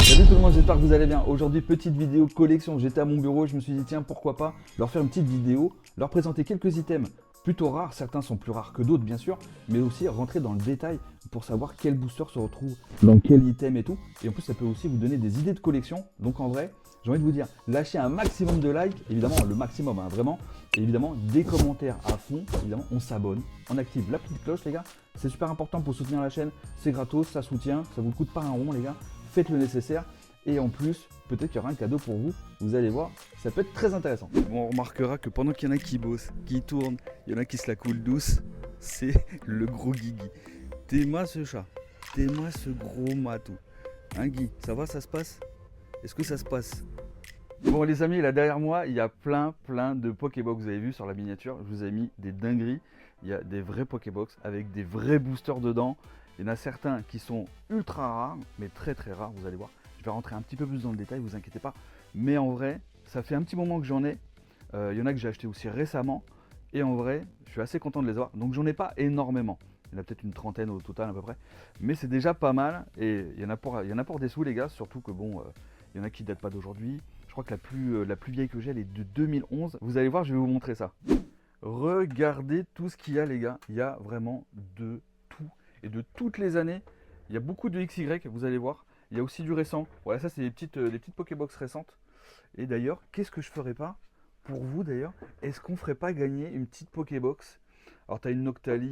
Salut tout le monde, j'espère que vous allez bien. Aujourd'hui, petite vidéo collection. J'étais à mon bureau, je me suis dit tiens, pourquoi pas leur faire une petite vidéo, leur présenter quelques items plutôt rares. Certains sont plus rares que d'autres bien sûr, mais aussi rentrer dans le détail pour savoir quel booster se retrouve dans quel item et tout. Et en plus ça peut aussi vous donner des idées de collection. Donc en vrai, j'ai envie de vous dire, lâchez un maximum de likes, évidemment le maximum hein, vraiment, et évidemment des commentaires à fond, évidemment on s'abonne, on active la petite cloche les gars, c'est super important pour soutenir la chaîne, c'est gratos, ça soutient, ça vous coûte pas un rond les gars, faites le nécessaire, et en plus peut-être qu'il y aura un cadeau pour vous, vous allez voir, ça peut être très intéressant. Bon, on remarquera que pendant qu'il y en a qui bossent, qui tournent, il y en a qui se la coulent douce, c'est le gros Guigui. T'es-moi ce chat, t'es-moi ce gros matou. Hein Guy, ça va, ça se passe? Est-ce que ça se passe? Bon les amis, là derrière moi, il y a plein de Pokébox. Vous avez vu sur la miniature, je vous ai mis des dingueries. Il y a des vrais Pokébox avec des vrais boosters dedans. Il y en a certains qui sont ultra rares, mais très rares, vous allez voir. Je vais rentrer un petit peu plus dans le détail, vous inquiétez pas. Mais en vrai, ça fait un petit moment que j'en ai. Il y en a que j'ai acheté aussi récemment. Et en vrai, je suis assez content de les avoir. Donc j'en ai pas énormément. Il y en a peut-être une trentaine au total à peu près. Mais c'est déjà pas mal. Et il y en a pour des sous les gars. Surtout que bon, il y en a qui datent pas d'aujourd'hui. Je crois que la plus vieille que j'ai, elle est de 2011. Vous allez voir, je vais vous montrer ça. Regardez tout ce qu'il y a les gars. Il y a vraiment de tout. Et de toutes les années, il y a beaucoup de XY, vous allez voir. Il y a aussi du récent. Voilà, ça c'est des petites Pokébox récentes. Et d'ailleurs, qu'est-ce que je ferais pas pour vous d'ailleurs? Est-ce qu'on ferait pas gagner une petite Pokébox? Alors tu as une Noctali.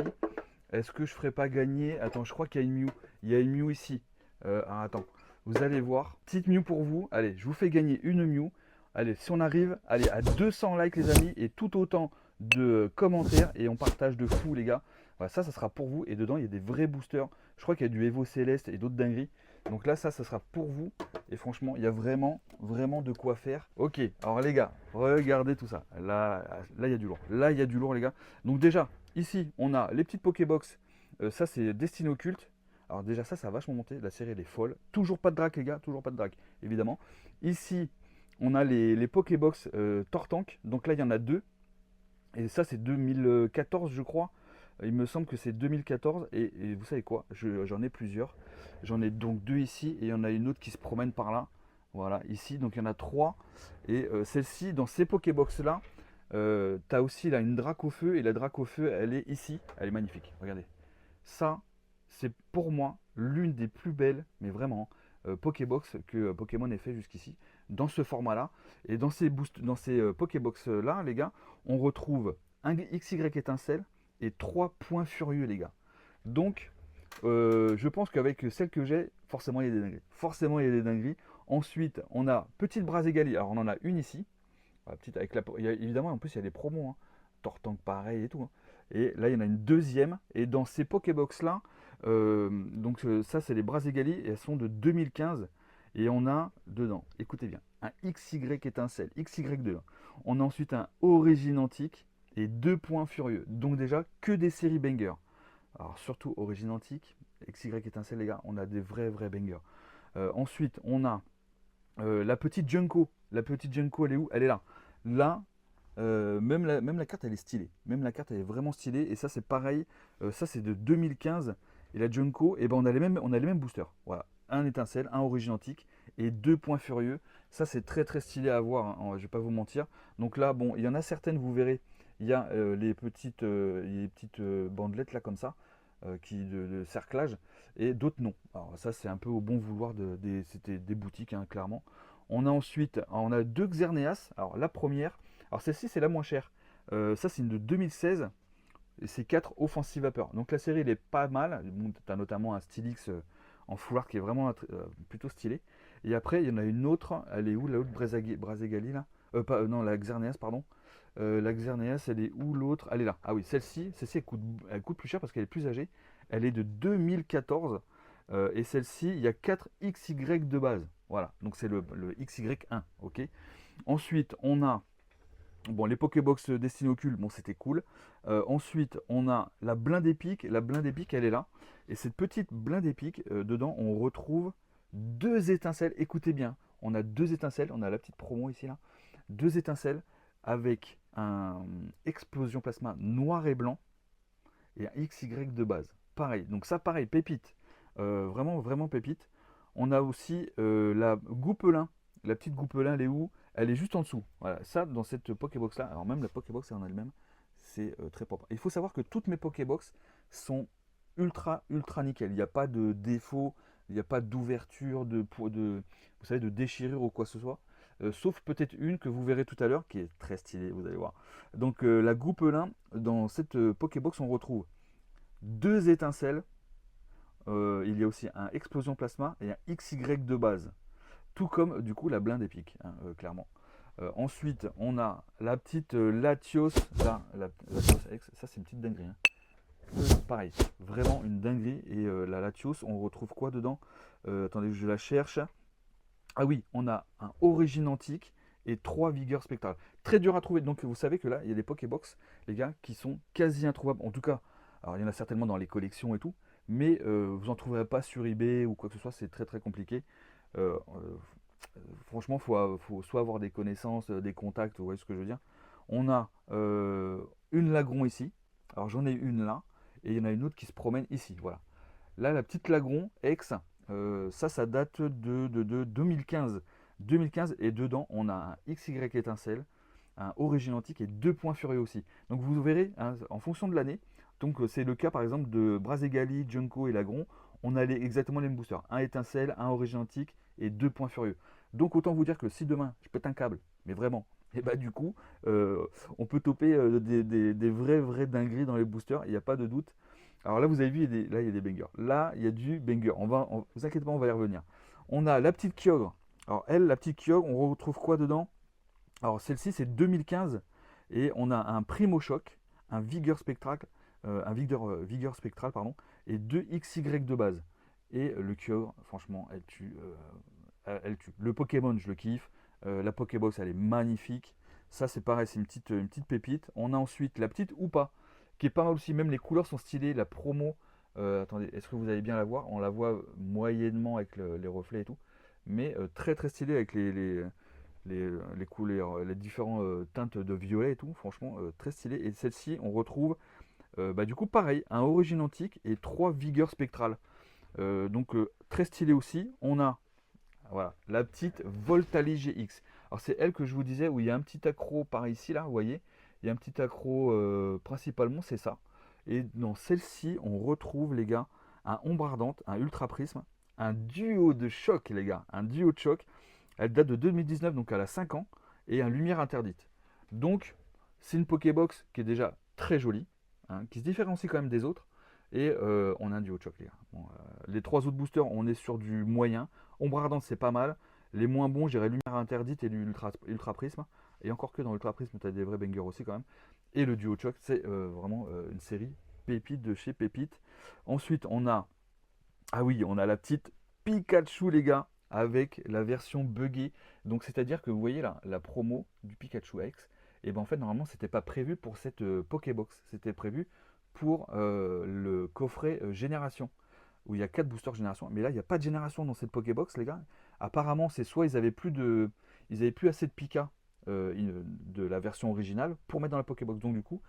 Est-ce que je ferais pas gagner? Attends, je crois qu'il y a une Mew. Il y a une Mew ici. Attends, vous allez voir. Petite Mew pour vous. Allez, je vous fais gagner une Mew. Allez, si on arrive allez, à 200 likes les amis et tout autant de commentaires et on partage de fou les gars. Voilà, ça sera pour vous et dedans il y a des vrais boosters. Je crois qu'il y a du Evo Céleste et d'autres dingueries. Donc là ça sera pour vous et franchement il y a vraiment de quoi faire. Ok, alors les gars, regardez tout ça. Là il y a du lourd. Là il y a du lourd les gars. Donc déjà ici on a les petites Pokébox. Ça c'est Destiny Occulte. Alors déjà ça a vachement monté. La série elle est folle. Toujours pas de drac les gars, toujours pas de drac évidemment. Ici on a les Pokébox Tortank. Donc là il y en a deux. Et ça c'est 2014 je crois. Il me semble que c'est 2014 et vous savez quoi, j'en ai plusieurs. J'en ai donc deux ici et il y en a une autre qui se promène par là. Voilà, ici, donc il y en a trois. Et celle-ci, dans ces Pokébox là, tu as aussi là une drac au feu et la drac au feu, elle est ici. Elle est magnifique, regardez. Ça, c'est pour moi l'une des plus belles, mais vraiment, Pokébox que Pokémon ait fait jusqu'ici, dans ce format-là. Et dans ces Pokébox là, les gars, on retrouve un XY étincelle et 3 points furieux, les gars. Donc, je pense qu'avec celle que j'ai, forcément il y a des dingueries. Forcément il y a des dingueries. Ensuite, on a petite Braségali. Alors, on en a une ici. Voilà, petite avec évidemment, en plus, il y a des promos. Hein. Tortank pareil et tout. Hein. Et là, il y en a une deuxième. Et dans ces Pokébox là, ça, c'est les Braségali. Et elles sont de 2015. Et on a dedans, écoutez bien, un XY étincelle, XY2. On a ensuite un Origine Antique et 2 points furieux. Donc déjà, que des séries bangers. Alors surtout Origine Antique, XY étincelle les gars, on a des vrais bangers. Ensuite, on a la petite Junko. La petite Junko, elle est où? Elle est là. Là, même la carte, elle est stylée. Même la carte, elle est vraiment stylée. Et ça, c'est pareil. Ça, c'est de 2015. Et la Junko, eh ben, on a les mêmes boosters. Voilà. Un étincelle, un origine antique et 2 points furieux. Ça, c'est très stylé à voir. Hein. Je vais pas vous mentir. Donc là, bon, il y en a certaines, vous verrez. Il y a les petites bandelettes là, comme ça, de cerclage. Et d'autres, non. Alors, ça, c'est un peu au bon vouloir c'était des boutiques, hein, clairement. On a deux Xerneas. Alors, la première. Alors celle-ci c'est la moins chère. Ça c'est une de 2016 et c'est 4 offensive vapeur. Donc la série elle est pas mal. Bon, tu as notamment un Stylix en full art qui est vraiment plutôt stylé. Et après il y en a une autre. Elle est où la autre Braségali là non la Xerneas pardon. La Xerneas elle est où l'autre? Elle est là. Ah oui celle-ci elle coûte plus cher parce qu'elle est plus âgée. Elle est de 2014. Et celle-ci il y a 4 XY de base. Voilà donc c'est le XY1. Ok. Ensuite on a bon, les Pokébox Destiny Occulte, bon, c'était cool. Ensuite, on a la blinde épique. La blinde épique, elle est là. Et cette petite blinde épique, dedans, on retrouve deux étincelles. Écoutez bien, on a deux étincelles. On a la petite promo ici, là. Deux étincelles avec un explosion plasma noir et blanc et un XY de base. Pareil. Donc ça, pareil, pépite. Vraiment pépite. On a aussi la Goupelin. La petite Goupelin, elle est où? Elle est juste en dessous. Voilà, ça, dans cette Pokébox là, alors même la Pokébox en elle-même, c'est très propre. Il faut savoir que toutes mes Pokébox sont ultra nickel. Il n'y a pas de défaut, il n'y a pas d'ouverture, vous savez, de déchirure ou quoi que ce soit. Sauf peut-être une que vous verrez tout à l'heure, qui est très stylée, vous allez voir. Donc la Goupelin, dans cette Pokébox, on retrouve deux étincelles. Il y a aussi un explosion plasma et un XY de base. Tout comme du coup la blinde épique, hein, clairement. Ensuite, on a la petite Latios, là, la Latios X, ça c'est une petite dinguerie. Hein. Pareil, vraiment une dinguerie. Et la Latios, on retrouve quoi dedans? Attendez que je la cherche. Ah oui, on a un origine antique et 3 vigueurs spectrales. Très dur à trouver. Donc vous savez que là, il y a des Pokébox, les gars, qui sont quasi introuvables. En tout cas, alors il y en a certainement dans les collections et tout, mais vous n'en trouverez pas sur eBay ou quoi que ce soit, c'est très compliqué. Franchement, faut soit avoir des connaissances, des contacts, vous voyez ce que je veux dire. On a une Lagron ici. Alors j'en ai une là, et il y en a une autre qui se promène ici. Voilà. Là, la petite Lagron X, ça date de 2015. 2015, et dedans, on a un XY étincelle, un origine antique et 2 points furieux aussi. Donc vous verrez, hein, en fonction de l'année, donc c'est le cas par exemple de Brazegali, Junko et Lagron, on a exactement les mêmes boosters. Un étincelle, un origine antique et 2 points furieux. Donc autant vous dire que si demain je pète un câble, mais vraiment, et bah du coup, on peut toper des vrais dingueries dans les boosters, il n'y a pas de doute. Alors là, vous avez vu, là, il y a des bangers. Là, il y a du banger. Vous inquiétez pas, on va y revenir. On a la petite Kyogre. Alors elle, la petite Kyogre, on retrouve quoi dedans? Alors celle-ci, c'est 2015. Et on a un Primo Choc, un Vigueur Spectral, Vigueur Spectral, pardon, et 2 XY de base. Et le Kyogre, franchement, elle tue. Elle tue. Le Pokémon, je le kiffe. La Pokébox, elle est magnifique. Ça, c'est pareil, c'est une petite pépite. On a ensuite la petite Oupa, qui est pas mal aussi. Même les couleurs sont stylées. La promo, attendez, est-ce que vous allez bien la voir? On la voit moyennement avec les reflets et tout. Mais très stylée avec les couleurs, les différentes teintes de violet et tout. Franchement, très stylé. Et celle-ci, on retrouve, bah, du coup, pareil, un origine antique et 3 vigueurs spectrales. Donc, très stylé aussi. On a voilà, la petite Voltali GX. Alors c'est elle que je vous disais où il y a un petit accro par ici, là, vous voyez. Il y a un petit accro, principalement, c'est ça. Et dans celle-ci, on retrouve, les gars, un ombre ardente, un ultra prisme, un duo de choc, les gars. Un duo de choc. Elle date de 2019, donc elle a 5 ans. Et un lumière interdite. Donc, c'est une Pokébox qui est déjà très jolie, hein, qui se différencie quand même des autres. Et on a un duo de choc, les gars. Bon, les 3 autres boosters, on est sur du moyen. Ombre ardente, c'est pas mal. Les moins bons, j'irais lumière interdite et l'ultra prisme. Et encore que dans l'ultra prisme, tu as des vrais bangers aussi quand même. Et le duo choc, c'est vraiment une série pépite de chez Pépite. Ensuite, on a, ah oui, on a la petite Pikachu, les gars, avec la version buggée. Donc, c'est-à-dire que vous voyez là, la promo du Pikachu X, et ben en fait, normalement, c'était pas prévu pour cette Pokébox. C'était prévu pour le coffret génération où il y a 4 boosters génération. Mais là, il n'y a pas de génération dans cette Pokébox, les gars. Apparemment, c'est soit ils avaient plus assez de Pika de la version originale pour mettre dans la Pokébox. Donc du coup,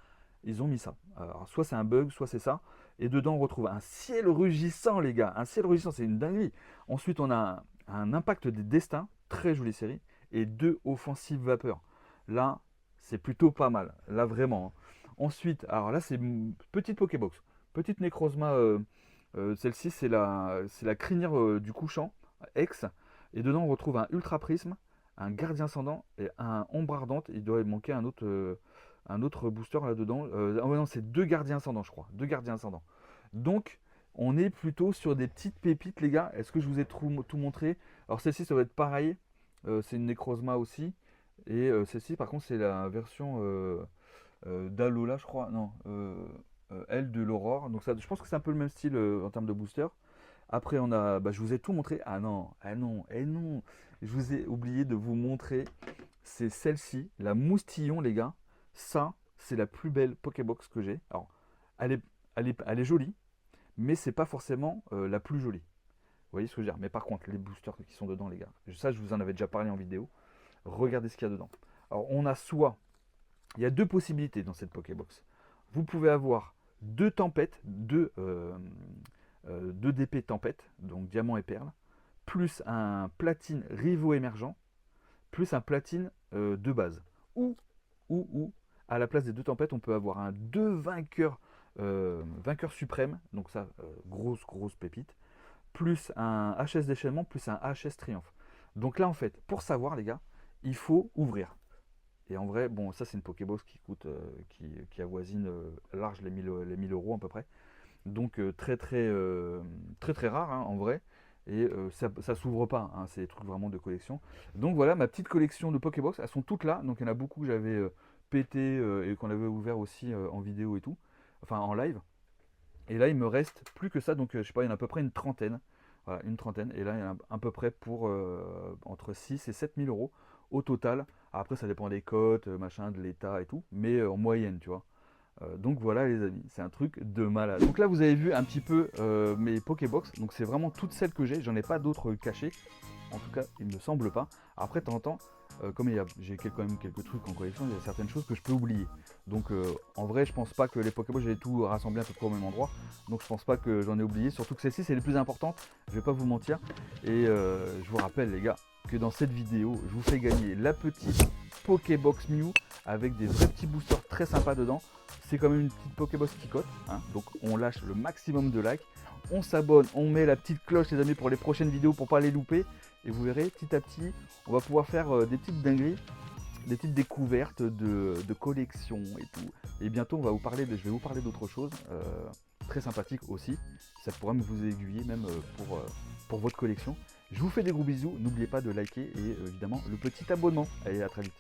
ils ont mis ça. Alors, soit c'est un bug, soit c'est ça. Et dedans, on retrouve un ciel rugissant, les gars. Un ciel rugissant, c'est une dinguerie. Ensuite, on a un impact des destins, très jolie série, et 2 offensives vapeur. Là, c'est plutôt pas mal. Là, vraiment. Hein. Ensuite, alors là, c'est une petite Pokébox. Petite Necrozma. Celle-ci, c'est la crinière du couchant, X. Et dedans, on retrouve un ultra prisme, un gardien ascendant et un ombre ardente. Il doit manquer un autre booster là-dedans. Oh non, c'est 2 gardiens ascendants, je crois. 2 gardiens ascendants. Donc, on est plutôt sur des petites pépites, les gars. Est-ce que je vous ai tout montré? Alors, celle-ci, ça va être pareil. C'est une Necrozma aussi. Et celle-ci, par contre, c'est la version d'Alola, je crois. Non. Elle de l'Aurore. Donc ça, je pense que c'est un peu le même style en termes de booster. Après, on a, bah, je vous ai tout montré. Ah non, ah non, eh non. Je vous ai oublié de vous montrer. C'est celle-ci, la Moustillon, les gars. Ça, c'est la plus belle Pokébox que j'ai. Alors, elle est jolie, mais c'est pas forcément la plus jolie. Vous voyez ce que je veux dire? Mais par contre, les boosters qui sont dedans, les gars, ça, je vous en avais déjà parlé en vidéo. Regardez ce qu'il y a dedans. Alors, on a soit, il y a 2 possibilités dans cette Pokébox. Vous pouvez avoir 2 tempêtes, 2 DP tempête, donc diamant et perle, plus un platine Rivo émergent, plus un platine de base. Ou, à la place des 2 tempêtes, on peut avoir un 2 vainqueurs, vainqueur suprême, donc ça, grosse pépite, plus un HS déchaînement, plus un HS triomphe. Donc là, en fait, pour savoir, les gars, il faut ouvrir. Et en vrai, bon, ça c'est une Pokébox qui coûte, qui avoisine large les 1000 euros à peu près. Donc très rare hein, en vrai. Et ça s'ouvre pas, hein, c'est des trucs vraiment de collection. Donc voilà ma petite collection de Pokébox, elles sont toutes là. Donc il y en a beaucoup que j'avais pété et qu'on avait ouvert aussi en vidéo et tout, enfin en live. Et là il me reste plus que ça, donc je sais pas, il y en a à peu près une trentaine. Voilà, une trentaine. Et là il y en a à peu près pour entre 6 et 7 000 euros au total. Après ça dépend des cotes, machin, de l'état et tout, mais en moyenne, tu vois. Donc voilà les amis, c'est un truc de malade. Donc là vous avez vu un petit peu mes Pokébox, donc c'est vraiment toutes celles que j'ai, j'en ai pas d'autres cachées, en tout cas il me semble pas. Après de temps en temps, comme j'ai quand même quelques trucs en collection, il y a certaines choses que je peux oublier. Donc en vrai je pense pas que les Pokébox j'ai tout rassemblé à peu près au même endroit, donc je pense pas que j'en ai oublié, surtout que celle-ci c'est les plus importantes, je vais pas vous mentir. Et je vous rappelle les gars, que dans cette vidéo je vous fais gagner la petite Pokébox Mew avec des vrais petits boosters très sympas dedans. C'est quand même une petite Pokébox qui cote, hein, donc on lâche le maximum de likes, on s'abonne, on met la petite cloche les amis pour les prochaines vidéos pour pas les louper, et vous verrez petit à petit on va pouvoir faire des petites dingueries, des petites découvertes de collections et tout. Et bientôt je vais vous parler d'autre chose très sympathique aussi, ça pourra vous aiguiller même pour votre collection. Je vous fais des gros bisous, n'oubliez pas de liker et évidemment le petit abonnement. Allez, à très vite.